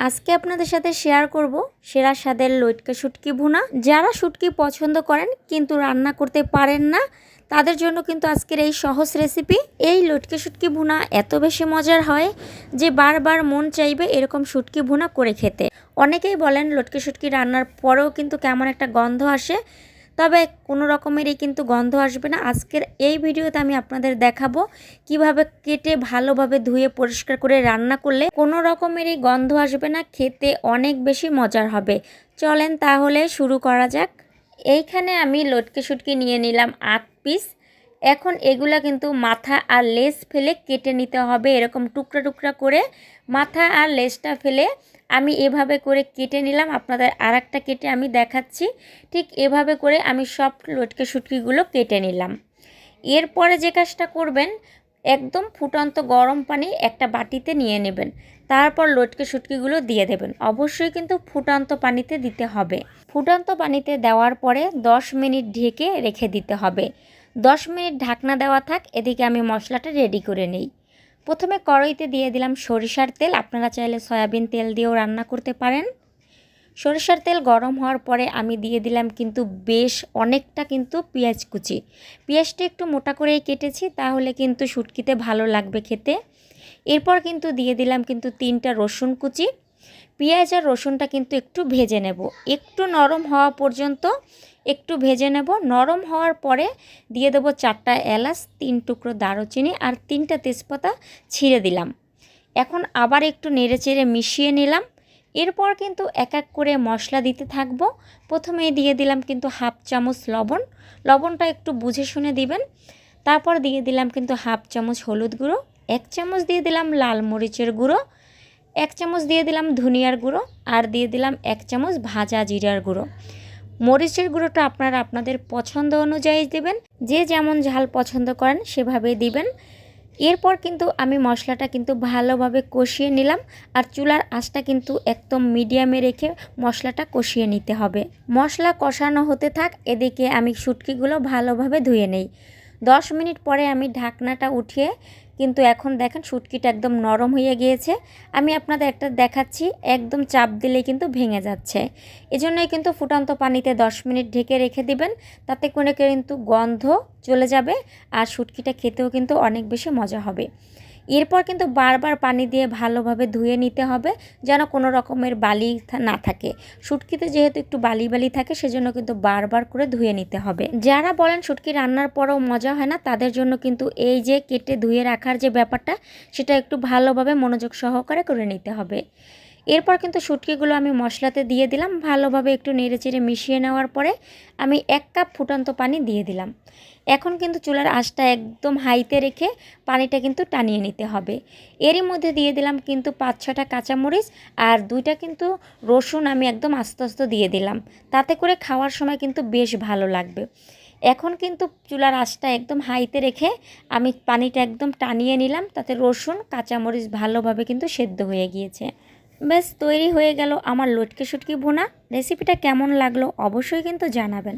আজকে আপনাদের সাথে শেয়ার করব সেরা স্বাদের লটকে শুটকি ভুনা। যারা শুটকি পছন্দ করেন কিন্তু রান্না করতে পারেন না, তাদের জন্য কিন্তু আজকের এই সহজ রেসিপি। এই লটকে শুটকি ভুনা এত বেশি মজার হয় যে বারবার মন চাইবে এরকম শুটকি ভুনা করে খেতে। অনেকেই বলেন লটকে শুটকি রান্নার পরেও কিন্তু কেমন একটা গন্ধ আসে, তবে কোনো রকমেরই কিন্তু গন্ধ আসবে না। আজকের এই ভিডিওতে আমি আপনাদের দেখাবো কিভাবে কেটে ভালোভাবে ধুয়ে পরিষ্কার করে রান্না করলে কোনো রকমেরই গন্ধ আসবে না, খেতে অনেক বেশি মজার হবে। চলেন তাহলে শুরু করা যাক। এইখানে আমি লটকে শুটকি নিয়ে নিলাম 8 পিস। এখন এগুলা কিন্তু মাথা আর লেজ ফেলে কেটে নিতে হবে, এরকম টুকরা টুকরা করে মাথা আর লেজটা ফেলে আমি এভাবে করে কেটে নিলাম। আপনাদের আরেকটা কেটে আমি দেখাচ্ছি। ঠিক এভাবে করে আমি সব লটকে শুটকিগুলো কেটে নিলাম। এরপরে যে কাজটা করবেন, একদম ফুটন্ত গরম পানি একটা বাটিতে নিয়ে নেবেন, তারপর লটকে শুটকিগুলো দিয়ে দেবেন। অবশ্যই কিন্তু ফুটন্ত পানিতে দিতে হবে। ফুটন্ত পানিতে দেওয়ার পরে 10 মিনিট ঢেকে রেখে দিতে হবে। 10 মিনিট ঢাকনা দেওয়া থাক, এদিকে আমি মশলাটা রেডি করে নেই। প্রথমে কড়াইতে দিয়ে দিলাম সরিষার তেল। আপনারা চাইলে সয়াবিন তেল দিয়েও রান্না করতে পারেন। সরিষার তেল গরম হওয়ার পরে আমি দিয়ে দিলাম কিন্তু বেশ অনেকটা কিন্তু পেঁয়াজ কুচি। পেঁয়াজটা একটু মোটা করেই কেটেছি, তাহলে কিন্তু শুটকিতে ভালো লাগবে খেতে। এরপর কিন্তু দিয়ে দিলাম কিন্তু 3টা রসুন কুচি। পেঁয়াজ আর রসুনটা কিন্তু একটু ভেজে নেব, একটু নরম হওয়া পর্যন্ত একটু ভেজে নেব। নরম হওয়ার পরে দিয়ে দেবো 4টা এলাচ, 3 টুকরো দারুচিনি আর 3টা তেজপাতা ছিঁড়ে দিলাম। এখন আবার একটু নেড়েচেড়ে মিশিয়ে নিলাম। এরপর কিন্তু এক এক করে মশলা দিতে থাকবো। প্রথমেই দিয়ে দিলাম কিন্তু হাফ চামচ লবণ। লবণটা একটু বুঝে শুনে দিবেন। তারপর দিয়ে দিলাম কিন্তু হাফ চামচ হলুদ গুঁড়ো, 1 চামচ দিয়ে দিলাম লাল মরিচের গুঁড়ো, 1 চামচ দিয়ে দিলাম ধনিয়ার গুঁড়ো, আর দিয়ে দিলাম 1 চামচ ভাজা জিরার গুঁড়ো। মরিচের গুঁড়োটা আপনারা আপনাদের পছন্দ অনুযায়ী দেবেন, যে যেমন ঝাল পছন্দ করেন সেভাবেই দিবেন। এরপর কিন্তু আমি মশলাটা কিন্তু ভালোভাবে কষিয়ে নিলাম, আর চুলার আঁচটা কিন্তু একদম মিডিয়ামে রেখে মশলাটা কষিয়ে নিতে হবে। মশলা কষানো হতে থাক, এদিকে আমি শুটকিগুলো ভালোভাবে ধুয়ে নেই। 10 মিনিট পরে আমি ঢাকনাটা উঠিয়ে কিন্তু এখন দেখেন শুটকিটা একদম নরম হয়ে গিয়েছে। আমি আপনাদের একটা দেখাচ্ছি, একদম চাপ দিলেই কিন্তু ভেঙে যাচ্ছে। এজন্যই কিন্তু ফুটন্ত পানিতে 10 মিনিট ঢেকে রেখে দিবেন, তাতে করে কিন্তু গন্ধ চলে যাবে আর শুটকিটা খেতেও কিন্তু অনেক বেশি মজা হবে। এরপর কিন্তু বারবার পানি দিয়ে ভালোভাবে ধুয়ে নিতে হবে, যেন কোনো রকমের বালি না থাকে। শুটকিতে যেহেতু একটু বালি বালি থাকে, সেজন্য কিন্তু বারবার করে ধুয়ে নিতে হবে। যারা বলেন শুটকি রান্নার পরেও মজা হয় না, তাদের জন্য কিন্তু এই যে কেটে ধুয়ে রাখার যে ব্যাপারটা, সেটা একটু ভালোভাবে মনোযোগ সহকারে করে নিতে হবে। এরপর কিন্তু শুটকিগুলো আমি মশলাতে দিয়ে দিলাম। ভালোভাবে একটু নেড়েচেড়ে মিশিয়ে নেওয়ার পরে আমি 1 কাপ ফুটন্ত পানি দিয়ে দিলাম। এখন কিন্তু চুলার আঁচটা একদম হাইতে রেখে পানিটা কিন্তু টানিয়ে নিতে হবে। এরই মধ্যে দিয়ে দিলাম কিন্তু 5-6টা কাঁচামরিচ আর 2টা কিন্তু রসুন আমি একদম আস্তে আস্তে দিয়ে দিলাম, তাতে করে খাওয়ার সময় কিন্তু বেশ ভালো লাগবে। এখন কিন্তু চুলার আঁচটা একদম হাইতে রেখে আমি পানিটা একদম টানিয়ে নিলাম, তাতে রসুন কাঁচামরিচ ভালোভাবে কিন্তু সেদ্ধ হয়ে গিয়েছে। ব্যাস তৈরি হয়ে গেল আমার লটকে শুটকি ভুনা। রেসিপিটা কেমন লাগলো অবশ্যই কিন্তু জানাবেন।